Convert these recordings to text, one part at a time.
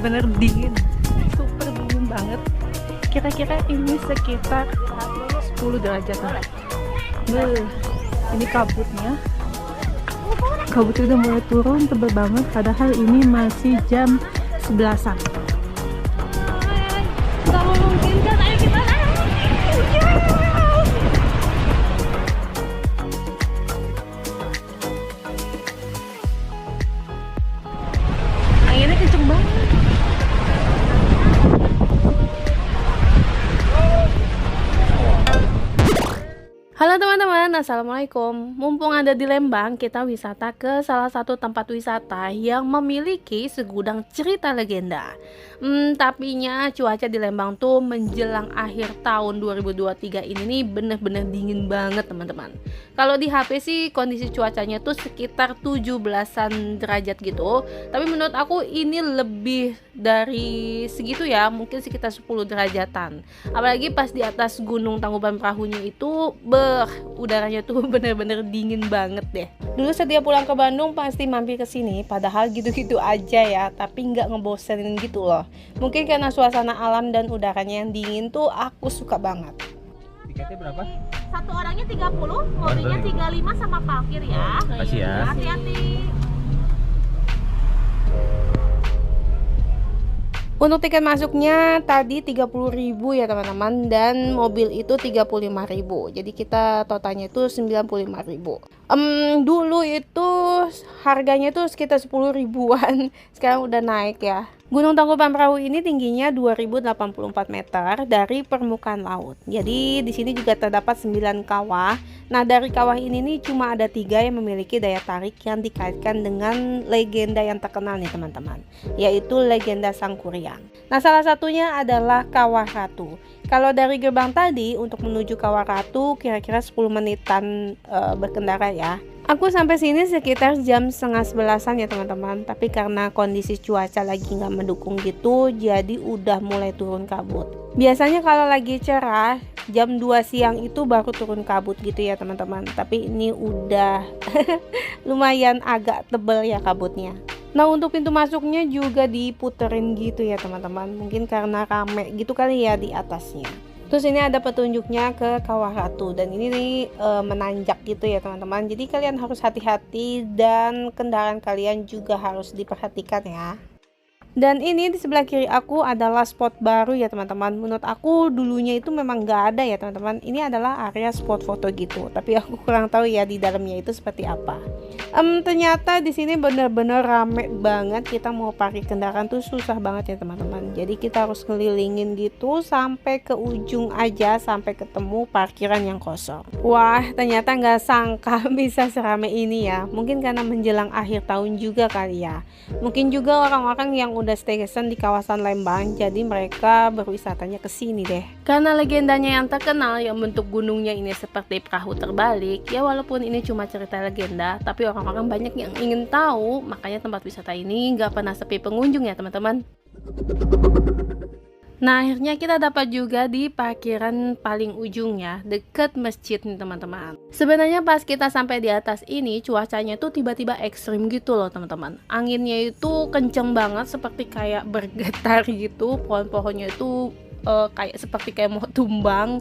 bener-bener dingin, super dingin banget. Kira-kira ini sekitar 10 derajat lah. Ini kabutnya udah mulai turun, tebal banget, padahal ini masih jam 11-an. Gak memungkinkan, ayo kita naik. Anginnya kenceng banget. Halo teman-teman, assalamualaikum. Mumpung ada di Lembang, kita wisata ke salah satu tempat wisata yang memiliki segudang cerita legenda. Tapinya cuaca di Lembang tuh menjelang akhir tahun 2023 ini nih bener-bener dingin banget teman-teman. Kalau di HP sih kondisi cuacanya tuh sekitar 17-an derajat gitu. Tapi menurut aku ini lebih dari segitu ya, mungkin sekitar 10 derajatan. Apalagi pas di atas Gunung Tangkuban Perahunya itu udaranya tuh bener-bener dingin banget deh. Dulu setiap pulang ke Bandung pasti mampir ke sini, padahal gitu-gitu aja ya, tapi nggak ngebosenin gitu loh. Mungkin karena suasana alam dan udaranya yang dingin tuh aku suka banget. Tiketnya berapa? Satu orangnya 30, mobilnya 35 sama parkir ya. Makasih ya. Hati-hati. Untuk tiket masuknya tadi 30.000 ya teman-teman, dan mobil itu 35.000. Jadi kita totalnya itu 95.000. Dulu itu harganya tuh sekitar 10 ribuan. Sekarang udah naik ya. Gunung Tangkuban Perahu ini tingginya 2084 meter dari permukaan laut. Jadi di sini juga terdapat 9 kawah. Nah, dari kawah ini nih cuma ada 3 yang memiliki daya tarik yang dikaitkan dengan legenda yang terkenal nih teman-teman, yaitu legenda Sangkuriang. Nah, salah satunya adalah Kawah Ratu. Kalau dari gerbang tadi untuk menuju Kawah Ratu kira-kira 10 menitan berkendara ya. Aku sampai sini sekitar jam setengah 11-an ya teman-teman. Tapi karena kondisi cuaca lagi nggak mendukung gitu, jadi udah mulai turun kabut. Biasanya kalau lagi cerah jam 2 siang itu baru turun kabut gitu ya teman-teman. Tapi ini udah lumayan agak tebel ya kabutnya. Nah, untuk pintu masuknya juga diputerin gitu ya teman-teman. Mungkin karena rame gitu kali ya di atasnya. Terus ini ada petunjuknya ke Kawah Ratu, dan ini nih menanjak gitu ya teman-teman. Jadi kalian harus hati-hati dan kendaraan kalian juga harus diperhatikan ya. Dan ini di sebelah kiri aku adalah spot baru ya teman-teman. Menurut aku dulunya itu memang gak ada ya teman-teman. Ini adalah area spot foto gitu. Tapi aku kurang tahu ya di dalamnya itu seperti apa. Ternyata di sini bener-bener rame banget. Kita mau parkir kendaraan tuh susah banget ya teman-teman. Jadi kita harus ngelilingin gitu sampai ke ujung aja, sampai ketemu parkiran yang kosong. Wah, ternyata nggak sangka bisa serame ini ya. Mungkin karena menjelang akhir tahun juga kali ya. Mungkin juga orang-orang yang udah staycation di kawasan Lembang, jadi mereka berwisatanya ke sini deh. Karena legendanya yang terkenal yang bentuk gunungnya ini seperti perahu terbalik, ya walaupun ini cuma cerita legenda, tapi orang-orang banyak yang ingin tahu, makanya tempat wisata ini nggak pernah sepi pengunjung ya teman-teman. Nah, akhirnya kita dapat juga di parkiran paling ujung ya, deket masjid nih teman-teman. Sebenarnya pas kita sampai di atas ini, cuacanya tuh tiba-tiba ekstrim gitu loh teman-teman. Anginnya itu kenceng banget, seperti kayak bergetar gitu. Pohon-pohonnya itu kayak mau tumbang.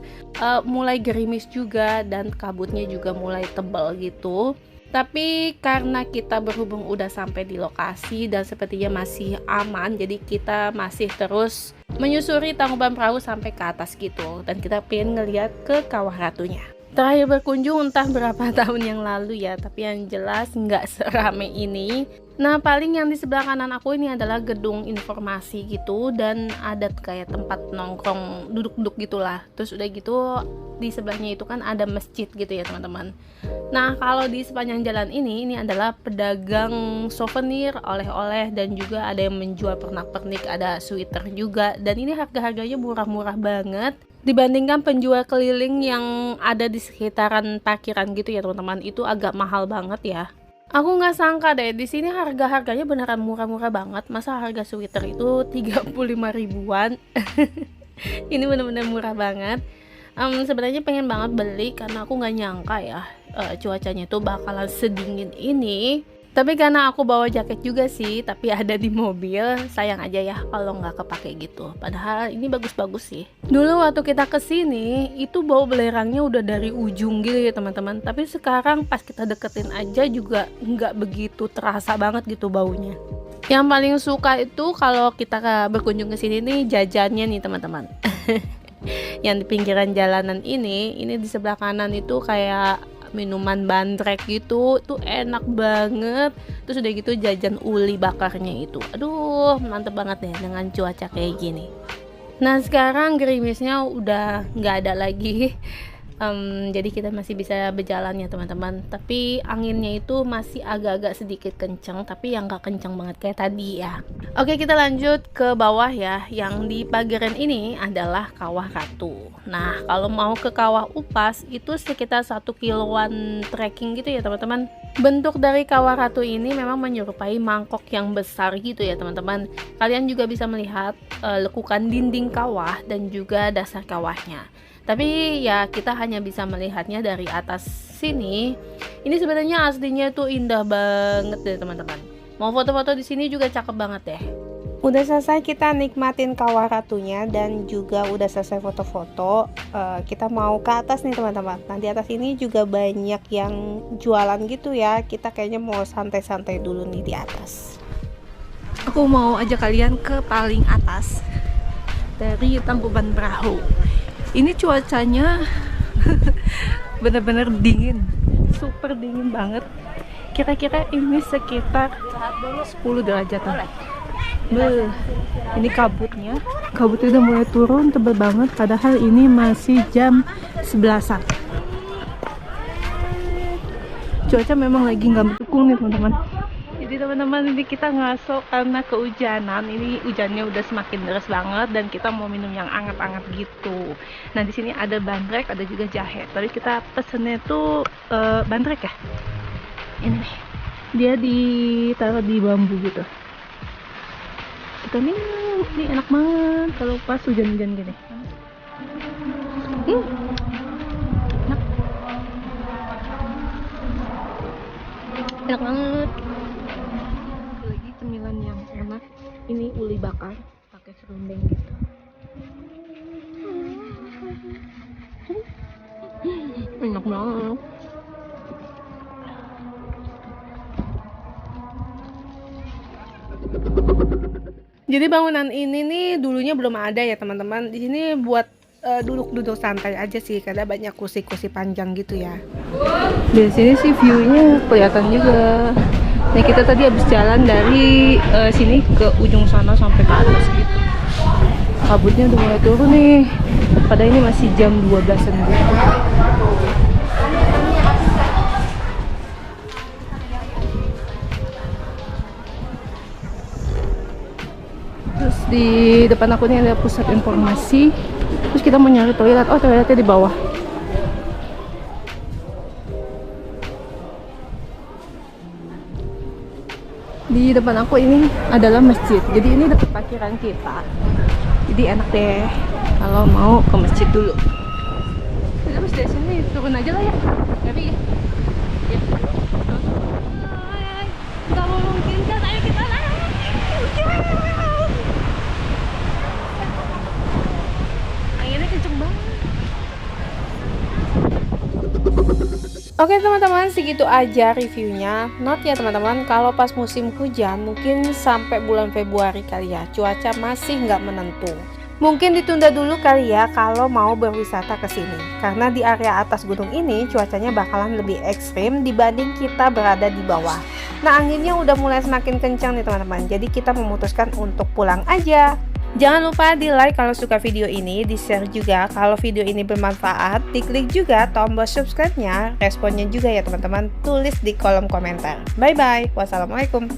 Mulai gerimis juga, dan kabutnya juga mulai tebal gitu. Tapi karena kita berhubung udah sampai di lokasi dan sepertinya masih aman, jadi kita masih terus menyusuri Tangkuban Perahu sampai ke atas gitu. Dan kita pengen ngeliat ke Kawah Ratunya. Terakhir berkunjung entah berapa tahun yang lalu ya, tapi yang jelas nggak serame ini. Nah, paling yang di sebelah kanan aku ini adalah gedung informasi gitu, dan ada kayak tempat nongkrong, duduk-duduk gitulah. Terus udah gitu di sebelahnya itu kan ada masjid gitu ya teman-teman. Nah, kalau di sepanjang jalan ini adalah pedagang souvenir, oleh-oleh, dan juga ada yang menjual pernak-pernik, ada sweater juga. Dan ini harga-harganya murah-murah banget dibandingkan penjual keliling yang ada di sekitaran parkiran gitu ya teman-teman. Itu agak mahal banget ya. Aku nggak sangka deh, di sini harga-harganya beneran murah-murah banget. Masa harga sweater itu 35 ribuan? Ini bener-bener murah banget. Sebenarnya pengen banget beli karena aku nggak nyangka ya cuacanya tuh bakalan sedingin ini. Tapi karena aku bawa jaket juga sih, tapi ada di mobil, sayang aja ya kalau nggak kepake gitu. Padahal ini bagus-bagus sih. Dulu waktu kita kesini, itu bau belerangnya udah dari ujung gitu ya teman-teman. Tapi sekarang pas kita deketin aja juga nggak begitu terasa banget gitu baunya. Yang paling suka itu kalau kita berkunjung ke sini nih jajannya nih teman-teman. Yang di pinggiran jalanan ini di sebelah kanan itu kayak minuman bandrek gitu, tuh enak banget. Terus udah gitu jajan uli bakarnya itu, aduh mantep banget deh dengan cuaca kayak gini. Nah sekarang gerimisnya udah nggak ada lagi. Jadi kita masih bisa berjalan ya teman-teman, tapi anginnya itu masih agak-agak sedikit kencang, tapi yang nggak kencang banget kayak tadi ya. Oke, kita lanjut ke bawah ya. Yang di pageran ini adalah Kawah Ratu. Nah kalau mau ke Kawah Upas itu sekitar 1 kiloan trekking gitu ya teman-teman. Bentuk dari Kawah Ratu ini memang menyerupai mangkok yang besar gitu ya teman-teman. Kalian juga bisa melihat lekukan dinding kawah dan juga dasar kawahnya. Tapi ya kita hanya bisa melihatnya dari atas sini. Ini sebenarnya aslinya tuh indah banget deh teman-teman. Mau foto-foto di sini juga cakep banget deh. Udah selesai kita nikmatin Kawah Ratunya dan juga udah selesai foto-foto. Kita mau ke atas nih teman-teman. Nah di atas ini juga banyak yang jualan gitu ya. Kita kayaknya mau santai-santai dulu nih di atas. Aku mau ajak kalian ke paling atas dari Tangkuban Perahu. Ini cuacanya bener-bener dingin, super dingin banget. Kira-kira ini sekitar 10 derajatan. Ini kabutnya udah mulai turun tebal banget, padahal ini masih jam 11-an. Cuaca memang lagi nggak mendukung nih teman-teman. Jadi teman-teman, ini kita ngaso karena kehujanan. Ini hujannya udah semakin deras banget dan kita mau minum yang anget-anget gitu. Nah di sini ada bandrek, ada juga jahe. Tadi kita pesennya tuh bandrek ya. Ini nih, dia ditaruh di bambu gitu. Kita minum, ini enak banget kalau pas hujan-hujan gini. Enak, enak banget. Cemilan yang enak ini uli bakar pakai serundeng gitu. Enak banget. Jadi bangunan ini nih dulunya belum ada ya teman-teman. Di sini buat duduk-duduk santai aja sih, karena banyak kursi-kursi panjang gitu ya. Di sini sih view-nya kelihatan juga. Nah kita tadi habis jalan dari sini ke ujung sana sampai ke atas gitu. Kabutnya udah mulai turun nih. Padahal ini masih jam 12-an gitu. Terus di depan aku ini ada pusat informasi. Terus kita mau nyari toilet. Oh toiletnya di bawah. Di depan aku ini adalah masjid, jadi ini dekat parkiran kita, jadi enak deh kalau mau ke masjid dulu. Terus dari sini turun aja lah ya, tapi ya nggak memungkinkan, ayo kita naik. Anginnya kenceng banget. Oke teman-teman, segitu aja reviewnya. Note ya teman-teman, kalau pas musim hujan mungkin sampai bulan Februari kali ya, cuaca masih nggak menentu. Mungkin ditunda dulu kali ya kalau mau berwisata ke sini, karena di area atas gunung ini cuacanya bakalan lebih ekstrim dibanding kita berada di bawah. Nah anginnya udah mulai semakin kencang nih teman-teman, jadi kita memutuskan untuk pulang aja. Jangan lupa di like kalau suka video ini, di share juga kalau video ini bermanfaat, diklik juga tombol subscribe-nya, responnya juga ya teman-teman, tulis di kolom komentar. Bye bye, wassalamualaikum.